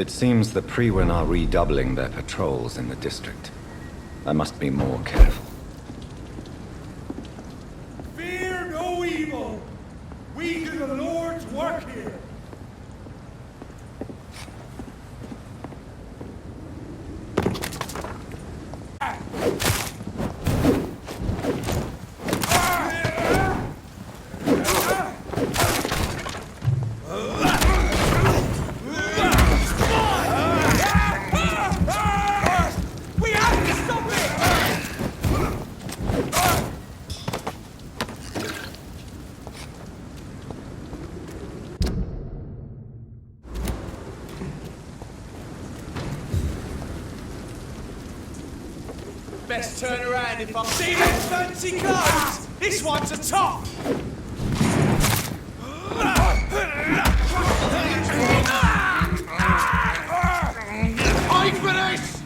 It seems the Priwen are redoubling their patrols in the district. I must be more careful. Fear no evil! We do the Lord's work here! Best turn around if I see them fancy clothes! This one's a top! Fight for this!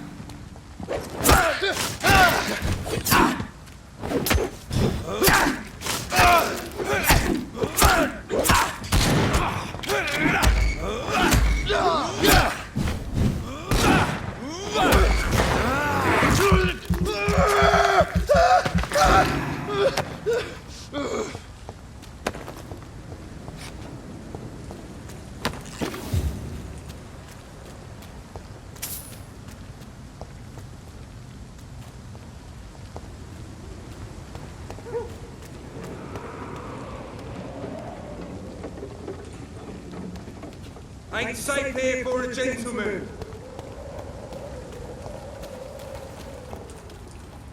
Ain't safe here for a gentleman.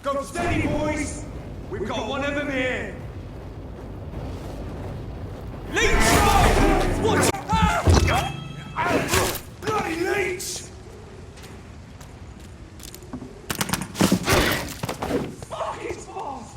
Come steady, boys. We've got one of them here. Leech! Watch out! Bloody leech! Fuck his balls!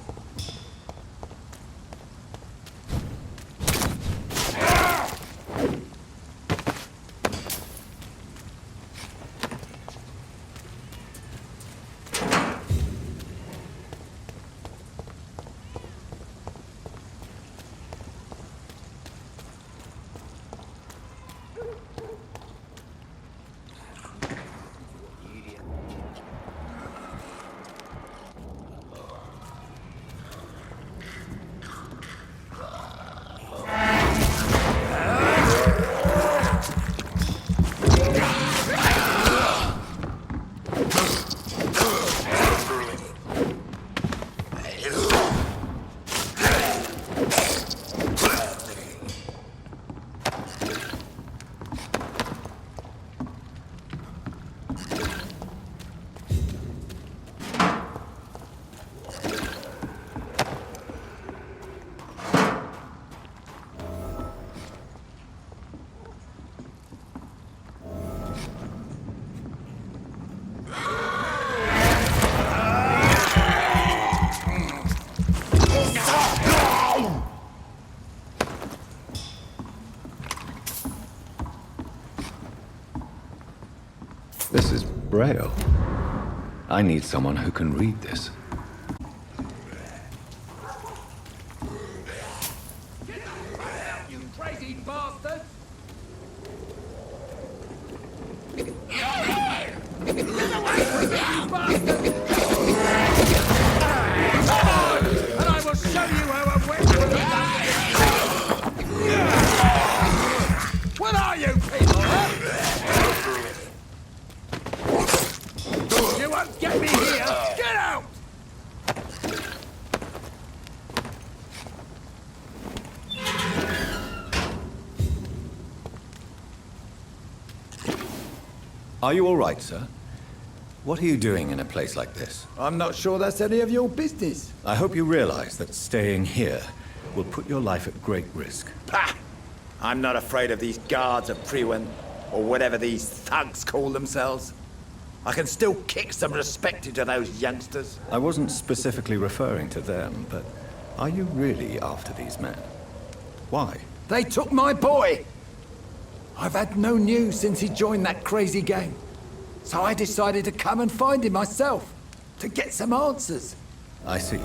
This is Braille. I need someone who can read this. Get out, you crazy bastard! Get away from me, you bastard! And I will show you how a weapon is done. What are you people, huh? You won't get me here! Get out! Are you all right, sir? What are you doing in a place like this? I'm not sure that's any of your business. I hope you realize that staying here will put your life at great risk. Pah! I'm not afraid of these guards of Priwen, or whatever these thugs call themselves. I can still kick some respect into those youngsters. I wasn't specifically referring to them, but are you really after these men? Why? They took my boy! I've had no news since he joined that crazy gang. So I decided to come and find him myself, to get some answers. I see.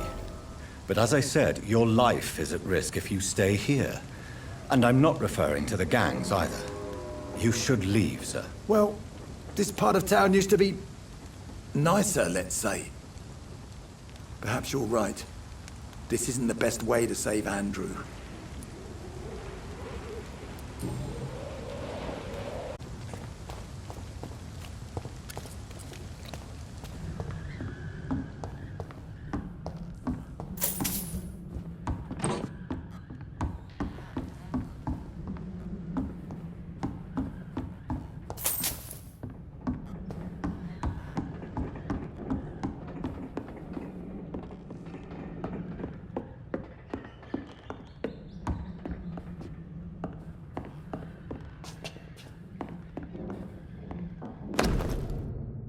But as I said, your life is at risk if you stay here. And I'm not referring to the gangs either. You should leave, sir. Well, This part of town used to be nicer, let's say. Perhaps you're right. This isn't the best way to save Andrew.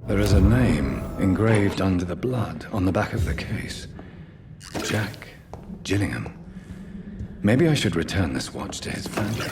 There is a name engraved under the blood on the back of the case. Jack Gillingham. Maybe I should return this watch to his family.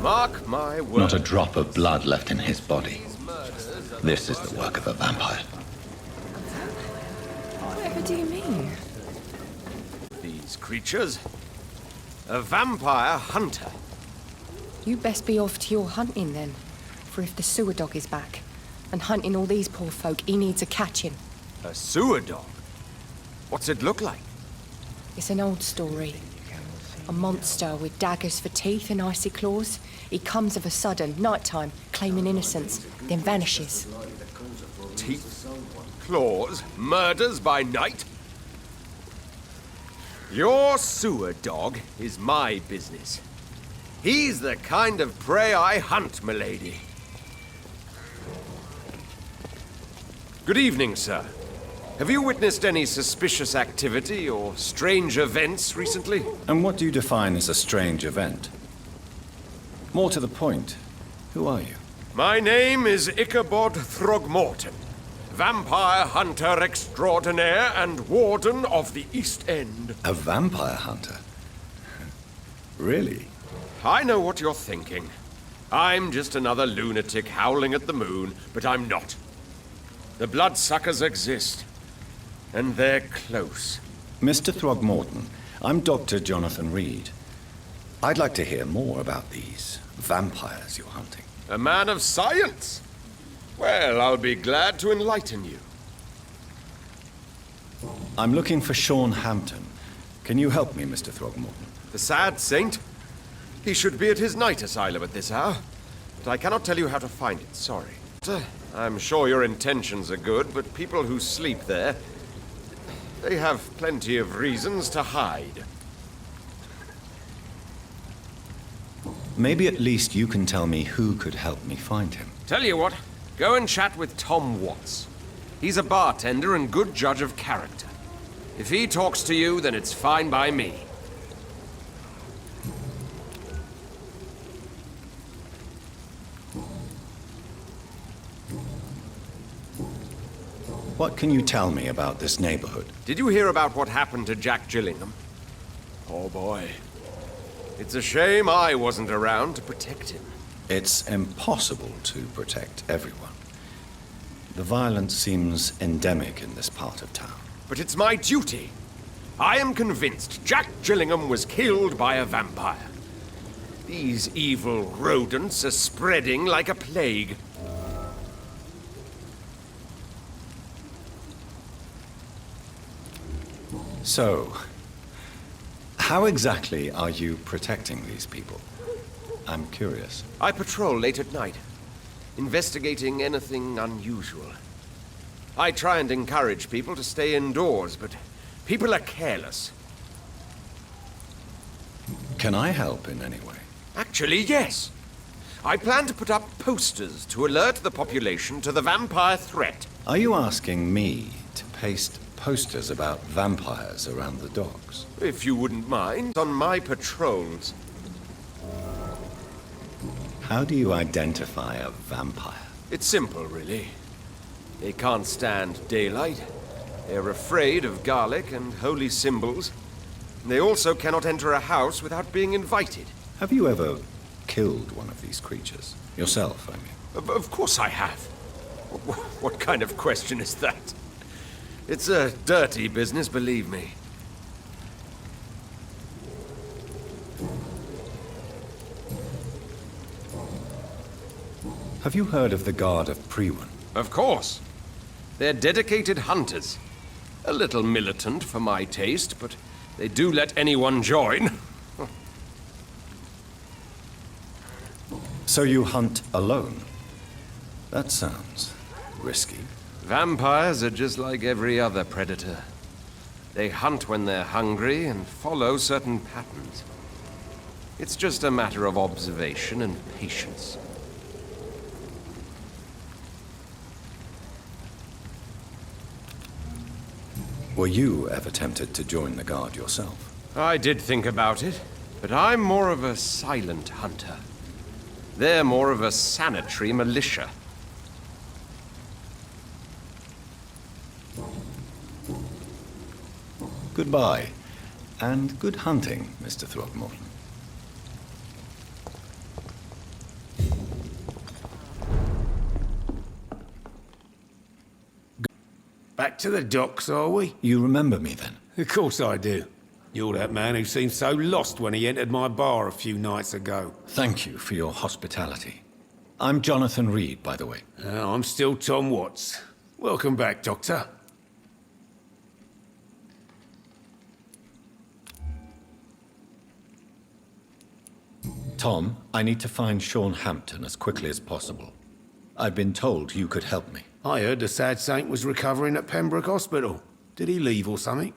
Mark my word. Not a drop of blood left in his body. This is the work of a vampire. Whatever do you mean? These creatures. A vampire hunter. You best be off to your hunting then. For if the sewer dog is back and hunting all these poor folk, he needs a catching. A sewer dog? What's it look like? It's an old story. A monster with daggers for teeth and icy claws. He comes of a sudden, nighttime, claiming innocence, then vanishes. Teeth, claws, murders by night? Your sewer dog is my business. He's the kind of prey I hunt, milady. Good evening, sir. Have you witnessed any suspicious activity or strange events recently? And what do you define as a strange event? More to the point, who are you? My name is Ichabod Throgmorton, vampire hunter extraordinaire and warden of the East End. A vampire hunter? Really? I know what you're thinking. I'm just another lunatic howling at the moon, but I'm not. The bloodsuckers exist, and they're close. Mr. Throgmorton, I'm Dr. Jonathan Reed. I'd like to hear more about these vampires you're hunting. A man of science? Well, I'll be glad to enlighten you. I'm looking for Sean Hampton, Can you help me, Mr. Throgmorton? The sad saint? He should be at his night asylum at this hour. But I cannot tell you how to find it, sorry. I'm sure your intentions are good, but people who sleep there, they have plenty of reasons to hide. Maybe at least you can tell me who could help me find him. Tell you what, go and chat with Tom Watts. He's a bartender and good judge of character. If he talks to you, then it's fine by me. What can you tell me about this neighborhood? Did you hear about what happened to Jack Gillingham? Oh boy. It's a shame I wasn't around to protect him. It's impossible to protect everyone. The violence seems endemic in this part of town. But it's my duty. I am convinced Jack Gillingham was killed by a vampire. These evil rodents are spreading like a plague. So, how exactly are you protecting these people? I'm curious. I patrol late at night, investigating anything unusual. I try and encourage people to stay indoors, but people are careless. Can I help in any way? Actually, yes. I plan to put up posters to alert the population to the vampire threat. Are you asking me to paste posters about vampires around the docks? If you wouldn't mind, on my patrols. How do you identify a vampire? It's simple, really. They can't stand daylight. They're afraid of garlic and holy symbols. They also cannot enter a house without being invited. Have you ever killed one of these creatures? Yourself, I mean. Of course I have. What kind of question is that? It's a dirty business, believe me. Have you heard of the Guard of Priwen? Of course. They're dedicated hunters. A little militant for my taste, but they do let anyone join. So you hunt alone? That sounds risky. Vampires are just like every other predator. They hunt when they're hungry and follow certain patterns. It's just a matter of observation and patience. Were you ever tempted to join the Guard yourself? I did think about it, but I'm more of a silent hunter. They're more of a sanitary militia. Goodbye, and good hunting, Mr. Throgmorton. Back to the docks, are we? You remember me then? Of course I do. You're that man who seemed so lost when he entered my bar a few nights ago. Thank you for your hospitality. I'm Jonathan Reed, by the way. I'm still Tom Watts. Welcome back, Doctor. Tom, I need to find Sean Hampton as quickly as possible. I've been told you could help me. I heard the sad saint was recovering at Pembroke Hospital. Did he leave or something?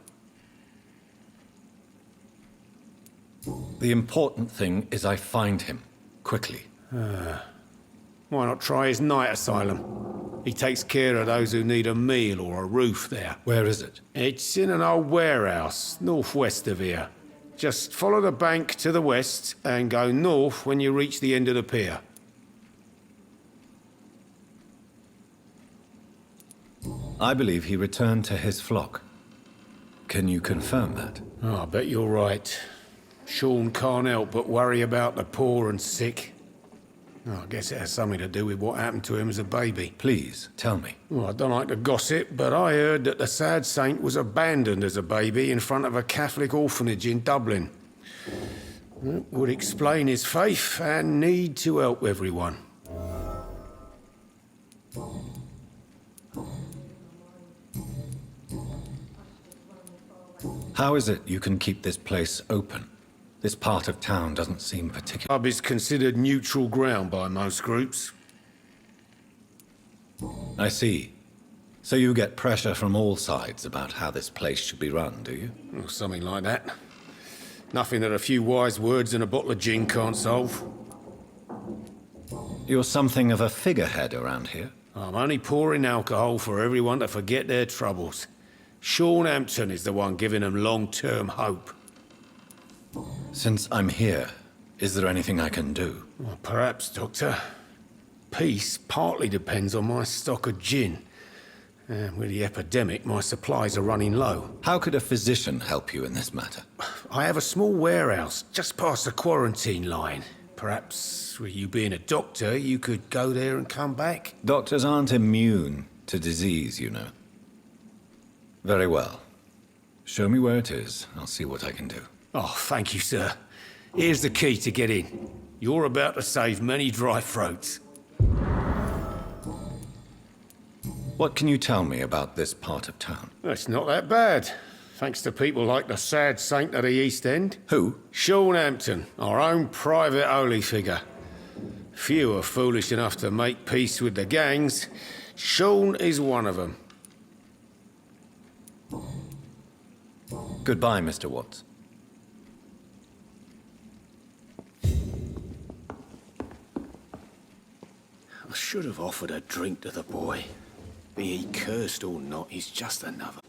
The important thing is I find him, quickly. Why not try his night asylum? He takes care of those who need a meal or a roof there. Where is it? It's in an old warehouse, northwest of here. Just follow the bank to the west and go north when you reach the end of the pier. I believe he returned to his flock. Can you confirm that? Oh, I bet you're right. Sean can't help but worry about the poor and sick. Oh, I guess it has something to do with what happened to him as a baby. Please, tell me. Well, I don't like to gossip, but I heard that the sad saint was abandoned as a baby in front of a Catholic orphanage in Dublin. It would explain his faith and need to help everyone. How is it you can keep this place open? This part of town doesn't seem particular. Pub is considered neutral ground by most groups. I see. So you get pressure from all sides about how this place should be run, do you? Or something like that. Nothing that a few wise words and a bottle of gin can't solve. You're something of a figurehead around here. I'm only pouring alcohol for everyone to forget their troubles. Sean Hampton is the one giving them long-term hope. Since I'm here, is there anything I can do? Well, perhaps, Doctor. Peace partly depends on my stock of gin. And with the epidemic, my supplies are running low. How could a physician help you in this matter? I have a small warehouse just past the quarantine line. Perhaps, with you being a doctor, you could go there and come back? Doctors aren't immune to disease, you know. Very well. Show me where it is. I'll see what I can do. Oh, thank you, sir. Here's the key to get in. You're about to save many dry throats. What can you tell me about this part of town? It's not that bad. Thanks to people like the sad saint of the East End. Who? Sean Hampton, our own private holy figure. Few are foolish enough to make peace with the gangs. Sean is one of them. Goodbye, Mr. Watts. I should have offered a drink to the boy. Be he cursed or not, he's just another.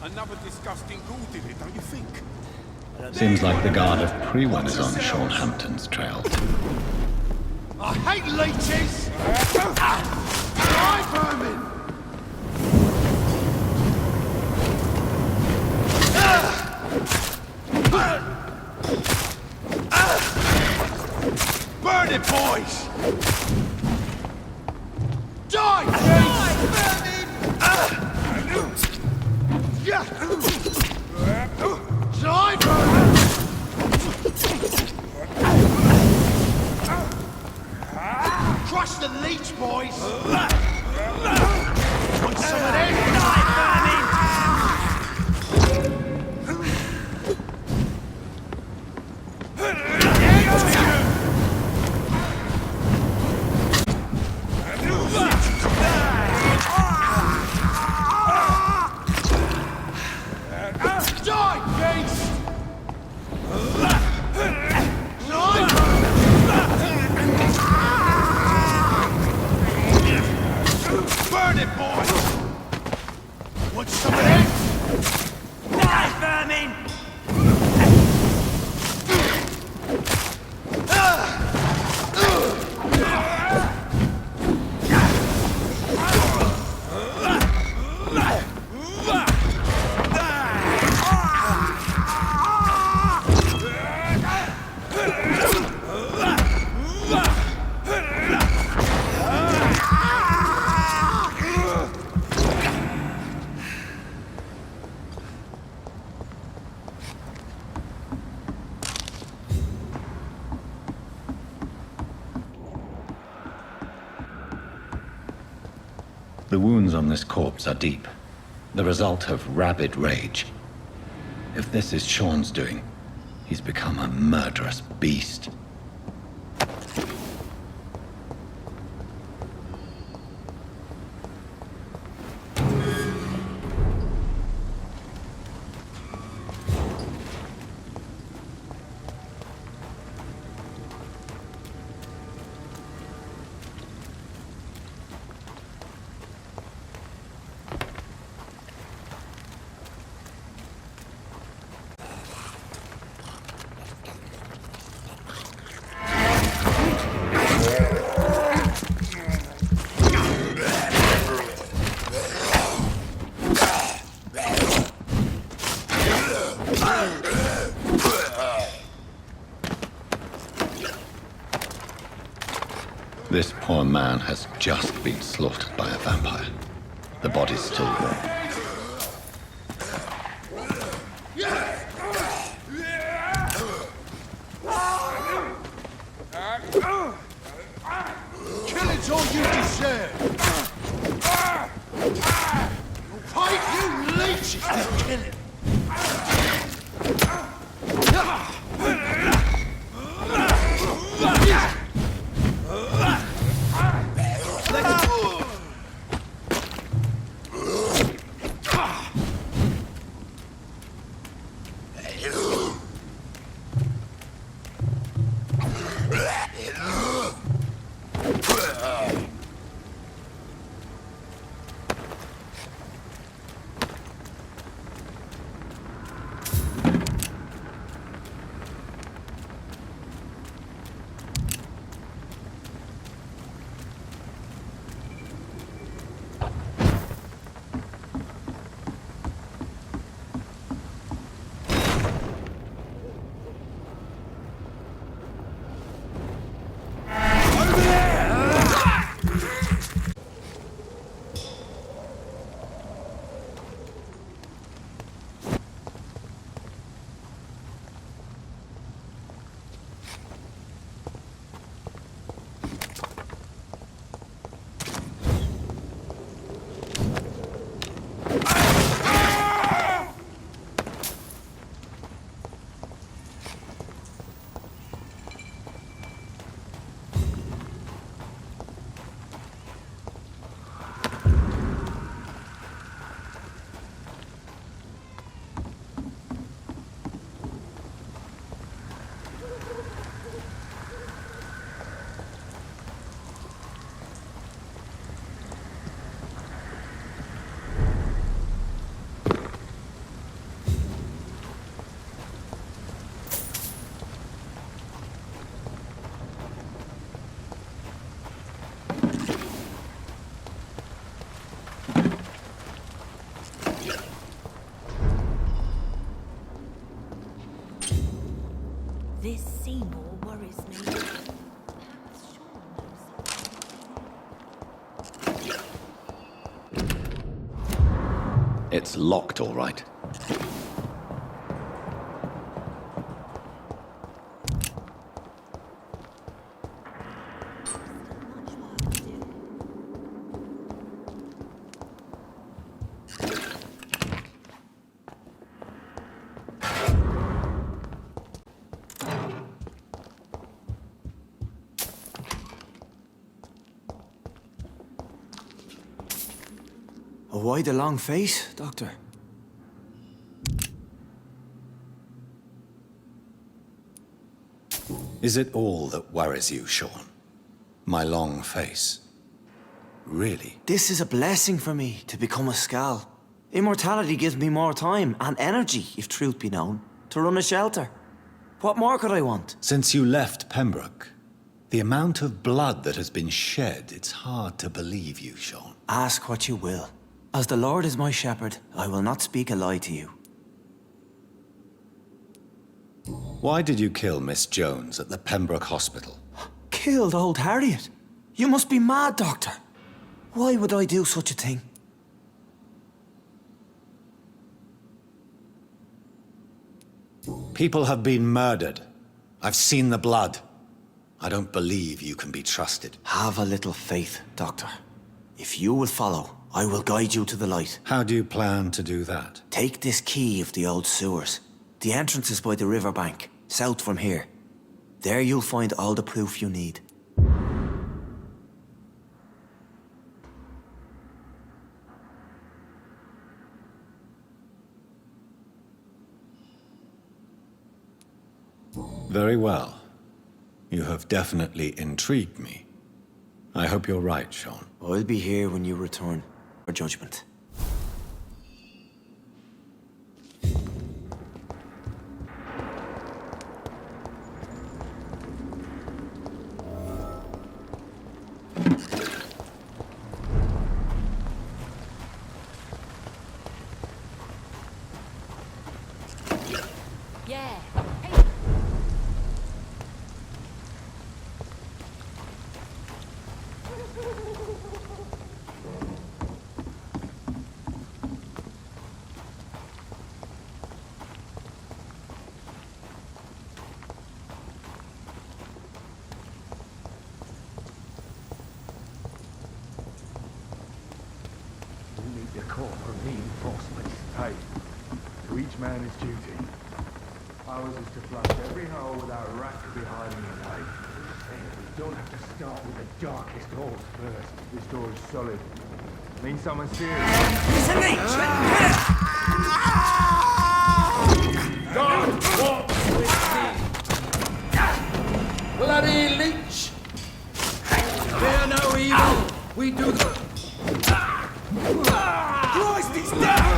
Another disgusting ghoul did it, don't you think? Seems like the guard of Prewan is on Sean Hampton's trail. I hate leeches! Die, vermin! Burn it, boys! Die, vermin! Die, vermin! Crush the leech, boys! Want some of this? Die, vermin! Burn it, boys! Want some of this? Die, vermin! The wounds on this corpse are deep, the result of rabid rage. If this is Sean's doing, he's become a murderous beast. This poor man has just been slaughtered by a vampire. The body's still warm. Killing's all you deserve. You'll pay you leeches for killing. This Seymour worries me. It's locked, all right. Why the long face, Doctor? Is it all that worries you, Sean? My long face? Really? This is a blessing for me, to become a Skal. Immortality gives me more time and energy, if truth be known, to run a shelter. What more could I want? Since you left Pembroke, the amount of blood that has been shed, it's hard to believe you, Sean. Ask what you will. As the Lord is my shepherd, I will not speak a lie to you. Why did you kill Miss Jones at the Pembroke Hospital? Killed old Harriet? You must be mad, Doctor. Why would I do such a thing? People have been murdered. I've seen the blood. I don't believe you can be trusted. Have a little faith, Doctor. If you will follow, I will guide you to the light. How do you plan to do that? Take this key of the old sewers. The entrance is by the riverbank, south from here. There you'll find all the proof you need. Very well. You have definitely intrigued me. I hope you're right, Sean. I'll be here when you return for judgment. Yeah. Hey. We need the corporate reinforcements paid. To each man his duty. Ours is to flush every hole without a rat to be hiding away. We don't have to start with the darkest holes first. This door is solid. Means someone serious. It's a leech! God walks with me. Bloody leech! Fear no evil. We do the... Christ, it's down!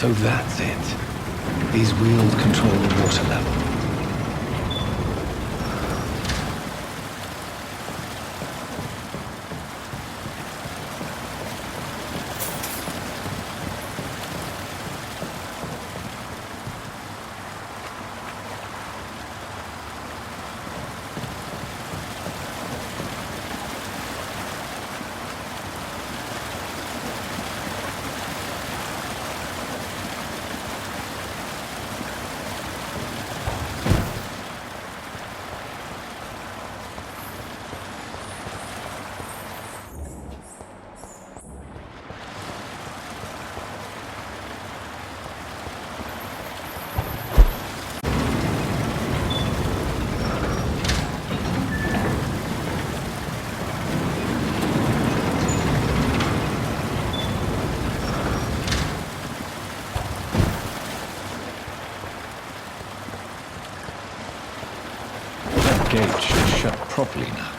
So that's it. These wheels control the water level. Gate should shut properly now.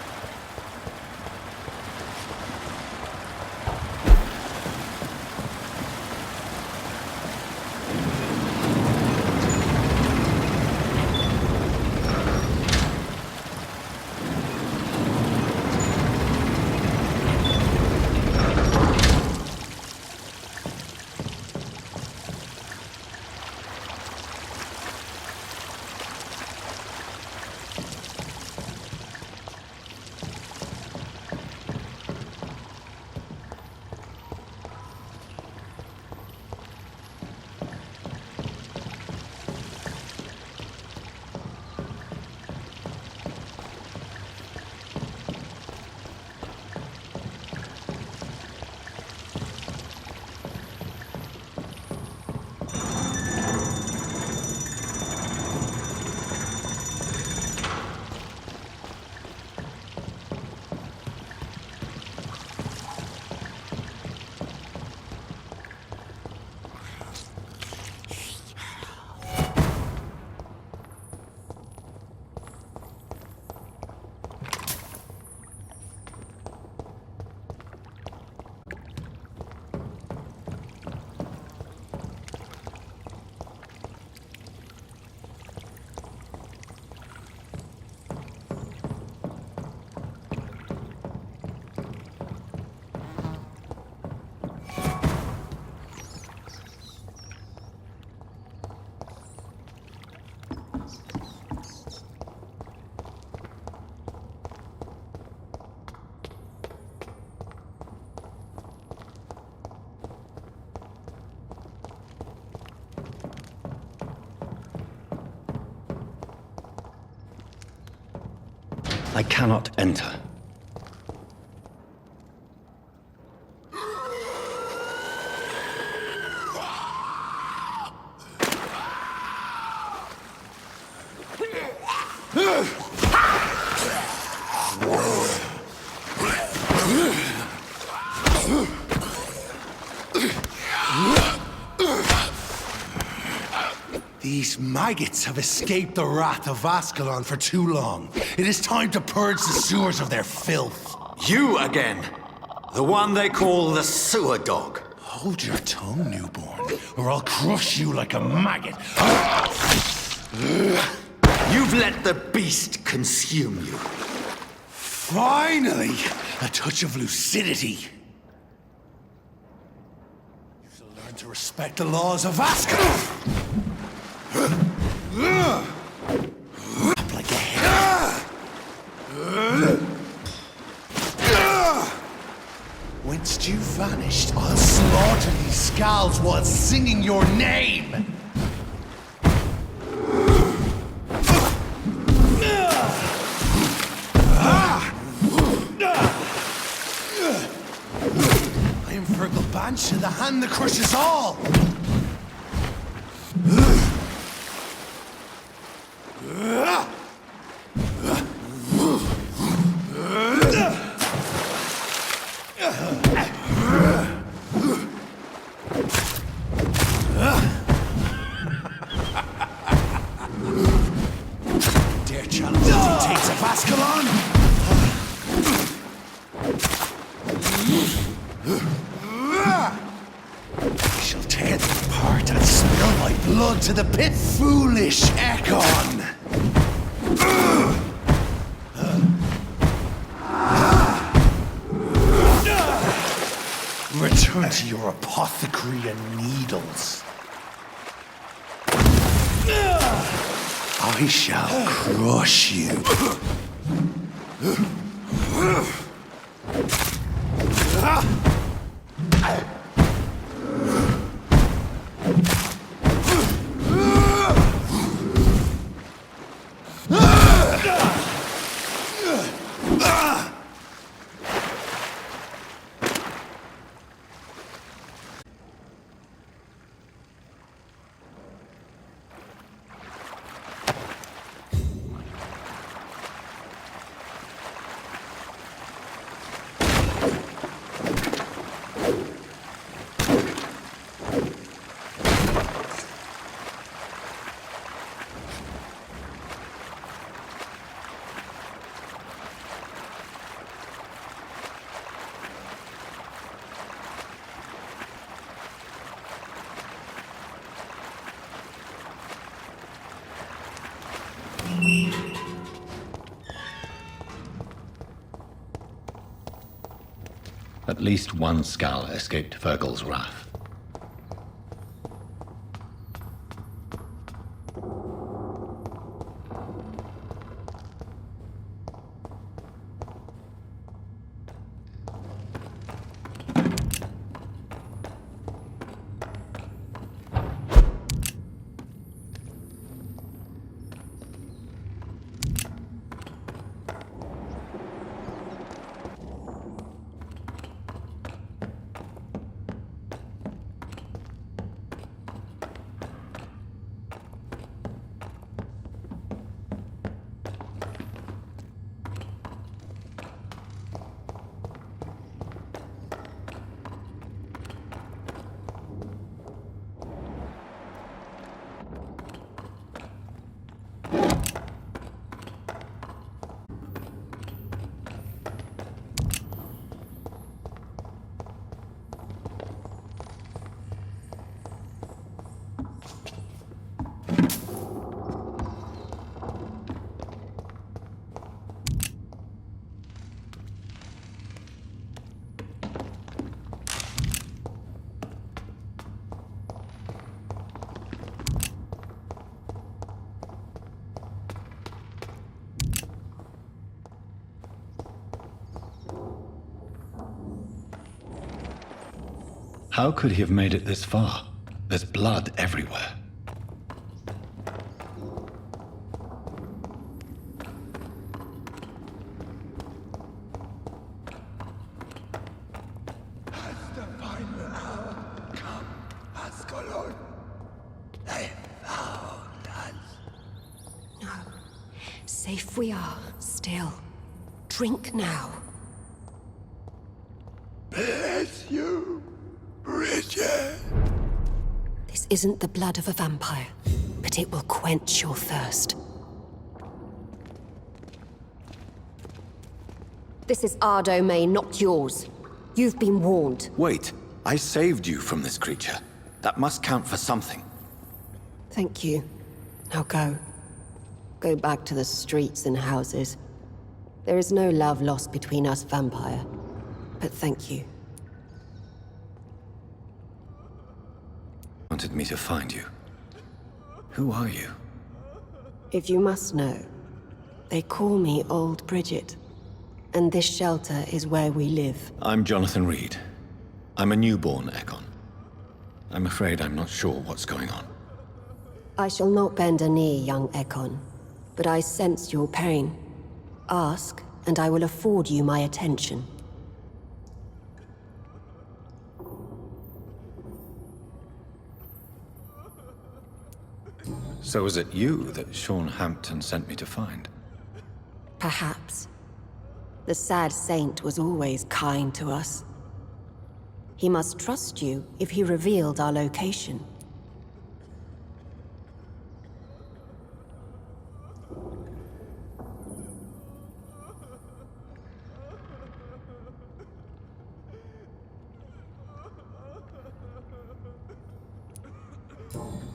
I cannot enter. These maggots have escaped the wrath of Ascalon for too long. It is time to purge the sewers of their filth. You again! The one they call the sewer dog. Hold your tongue, newborn, or I'll crush you like a maggot. You've let the beast consume you. Finally! A touch of lucidity. You shall learn to respect the laws of Ascalon! Up like a hare. Whence you vanished, I'll slaughter these skulls while singing your name! I am Fergal Banshee, the hand that crushes all! Dare challenge the dictates of Ascalon? I shall tear them apart and spill my blood to the pit. Foolish Ekon! Return to your apothecary and needles. I shall crush you. At least one skull escaped Fergal's wrath. How could he have made it this far? There's blood everywhere. safe we are, still. Drink now. Bless you, Bridget. This isn't the blood of a vampire, but it will quench your thirst. This is our domain, not yours. You've been warned. Wait, I saved you from this creature. That must count for something. Thank you. Now go. Go back to the streets and houses. There is no love lost between us, Vampire. But thank you. Wanted me to find you. Who are you? If you must know, they call me Old Bridget. And this shelter is where we live. I'm Jonathan Reed. I'm a newborn Ekon. I'm afraid I'm not sure what's going on. I shall not bend a knee, young Ekon, but I sense your pain. Ask, and I will afford you my attention. So was it you that Sean Hampton sent me to find? Perhaps. The sad saint was always kind to us. He must trust you if he revealed our location.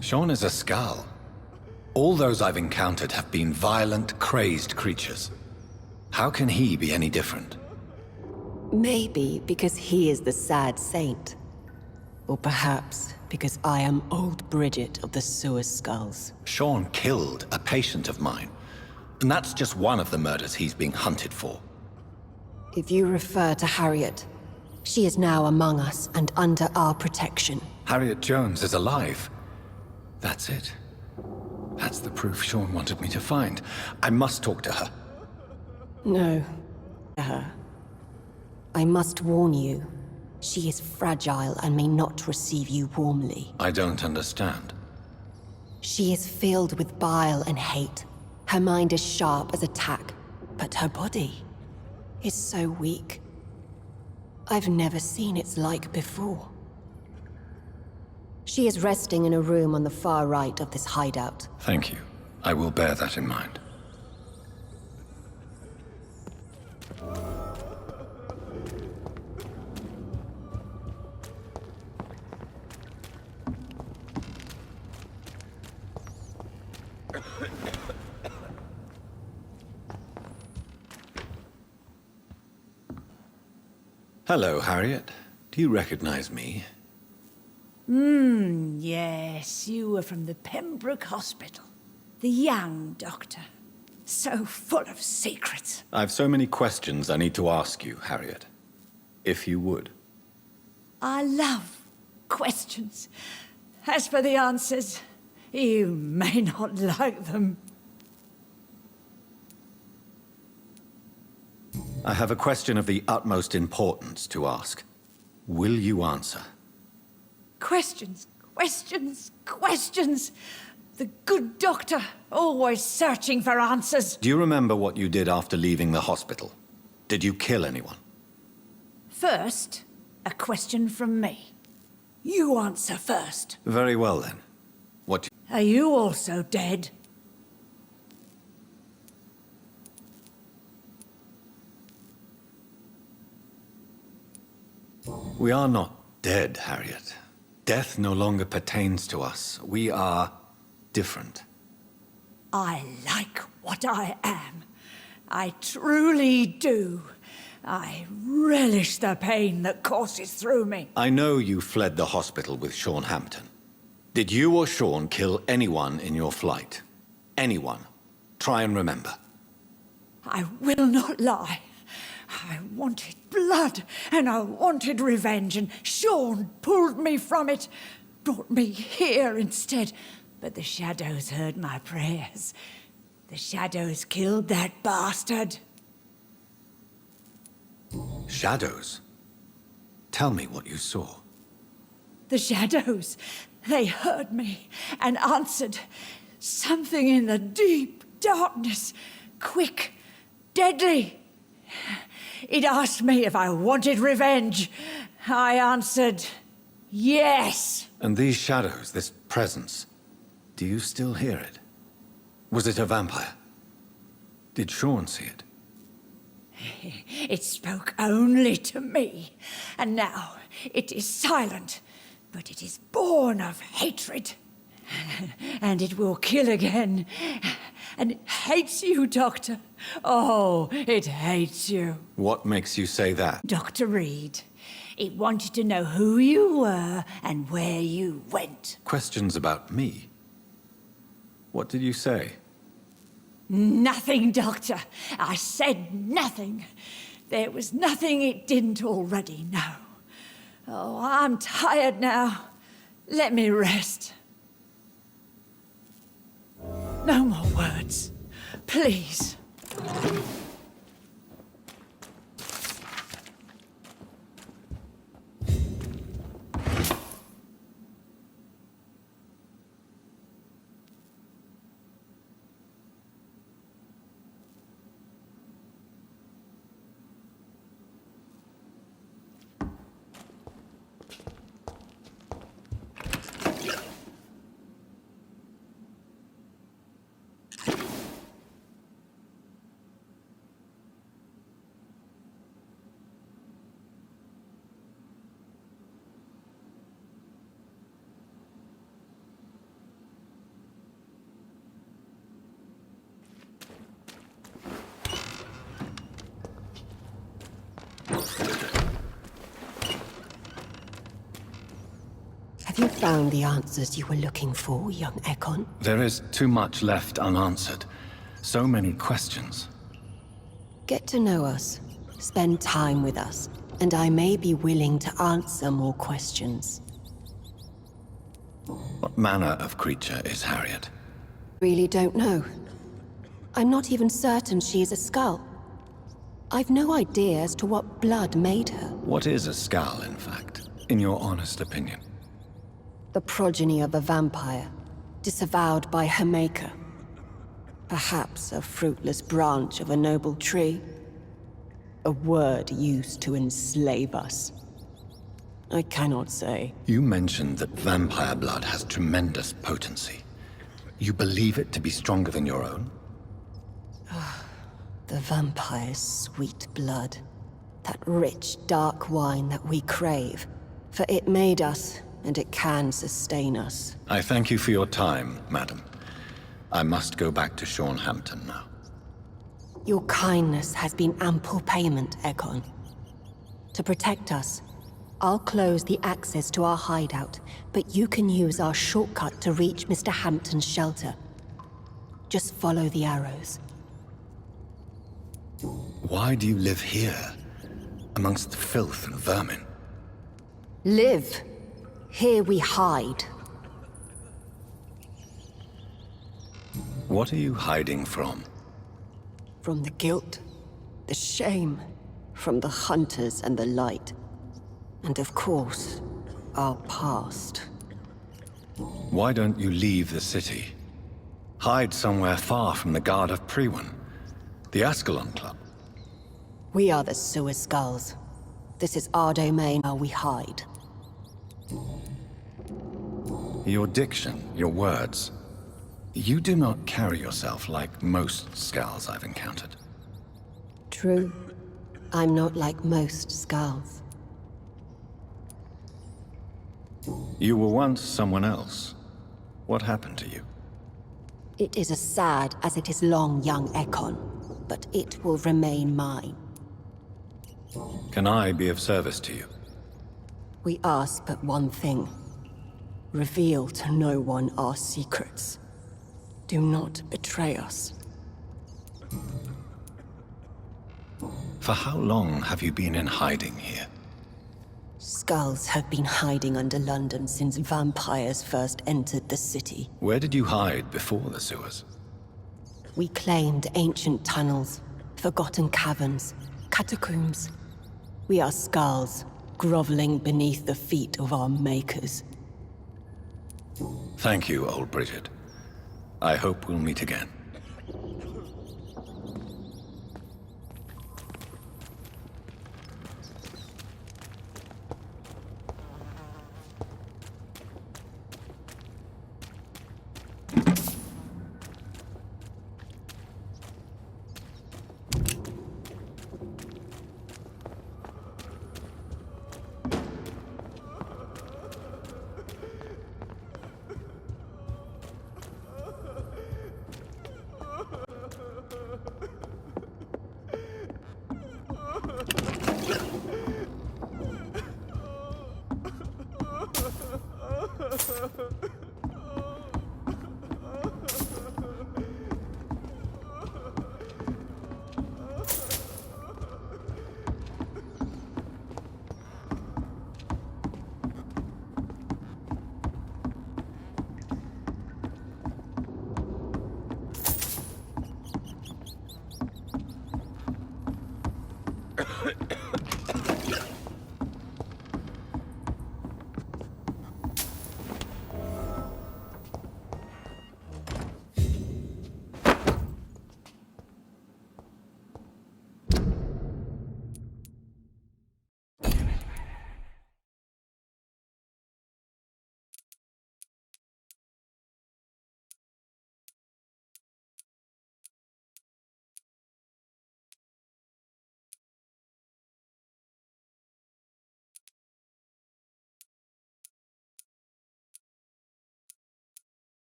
Sean is a Skal. All those I've encountered have been violent, crazed creatures. How can he be any different? Maybe because he is the sad saint. Or perhaps because I am Old Bridget of the Sewer Skulls. Sean killed a patient of mine. And that's just one of the murders he's being hunted for. If you refer to Harriet, she is now among us and under our protection. Harriet Jones is alive. That's it. That's the proof Sean wanted me to find. I must talk to her. No. Her. I must warn you. She is fragile and may not receive you warmly. I don't understand. She is filled with bile and hate. Her mind is sharp as a tack, but her body is so weak. I've never seen its like before. She is resting in a room on the far right of this hideout. Thank you. I will bear that in mind. Hello, Harriet. Do you recognize me? Yes, you were from the Pembroke Hospital. The young doctor. So full of secrets. I've so many questions I need to ask you, Harriet. If you would. I love questions. As for the answers, you may not like them. I have a question of the utmost importance to ask. Will you answer? Questions, questions, questions. The good doctor, always searching for answers. Do you remember what you did after leaving the hospital? Did you kill anyone? First, a question from me. You answer first. Very well, then. What... Are you also dead? We are not dead, Harriet. Death no longer pertains to us. We are different. I like what I am. I truly do. I relish the pain that courses through me. I know you fled the hospital with Sean Hampton. Did you or Sean kill anyone in your flight? Anyone? Try and remember. I will not lie. I wanted blood, and I wanted revenge, and Sean pulled me from it, brought me here instead. But the shadows heard my prayers. The shadows killed that bastard. Shadows? Tell me what you saw. The shadows, they heard me and answered. Something in the deep darkness. quick, deadly. It asked me if I wanted revenge. I answered, yes. And these shadows, this presence, do you still hear it? Was it a vampire? Did Sean see it? It spoke only to me, and now it is silent, but it is born of hatred. And it will kill again. And it hates you, Doctor. Oh, it hates you. What makes you say that? Dr. Reed, it wanted to know who you were and where you went. Questions about me? What did you say? Nothing, Doctor. I said nothing. There was nothing it didn't already know. Oh, I'm tired now. Let me rest. No more words. Please. Have you found the answers you were looking for, young Ekon? There is too much left unanswered. So many questions. Get to know us, spend time with us, and I may be willing to answer more questions. What manner of creature is Harriet? Really don't know. I'm not even certain she is a skull. I've no idea as to what blood made her. What is a skull, in fact, in your honest opinion? The progeny of a vampire, disavowed by her maker. Perhaps a fruitless branch of a noble tree. A word used to enslave us. I cannot say. You mentioned that vampire blood has tremendous potency. You believe it to be stronger than your own? The vampire's sweet blood. That rich, dark wine that we crave. For it made us, and it can sustain us. I thank you for your time, madam. I must go back to Hampton now. Your kindness has been ample payment, Ekon. To protect us, I'll close the access to our hideout, but you can use our shortcut to reach Mr. Hampton's shelter. Just follow the arrows. Why do you live here, amongst the filth and vermin? Live. Here we hide. What are you hiding from? From the guilt, the shame, from the hunters and the light. And of course, our past. Why don't you leave the city? Hide somewhere far from the Guard of Priwen, the Ascalon Club. We are the Sewer Skulls. This is our domain where we hide. Your diction, your words. You do not carry yourself like most Skulls I've encountered. True. I'm not like most Skulls. You were once someone else. What happened to you? It is as sad as it is long, young Ekon, but it will remain mine. Can I be of service to you? We ask but one thing. Reveal to no one our secrets. Do not betray us. For how long have you been in hiding here? Skulls have been hiding under London since vampires first entered the city. Where did you hide before the sewers? We claimed ancient tunnels, forgotten caverns, catacombs. We are skulls, groveling beneath the feet of our makers. Thank you, old Bridget. I hope we'll meet again.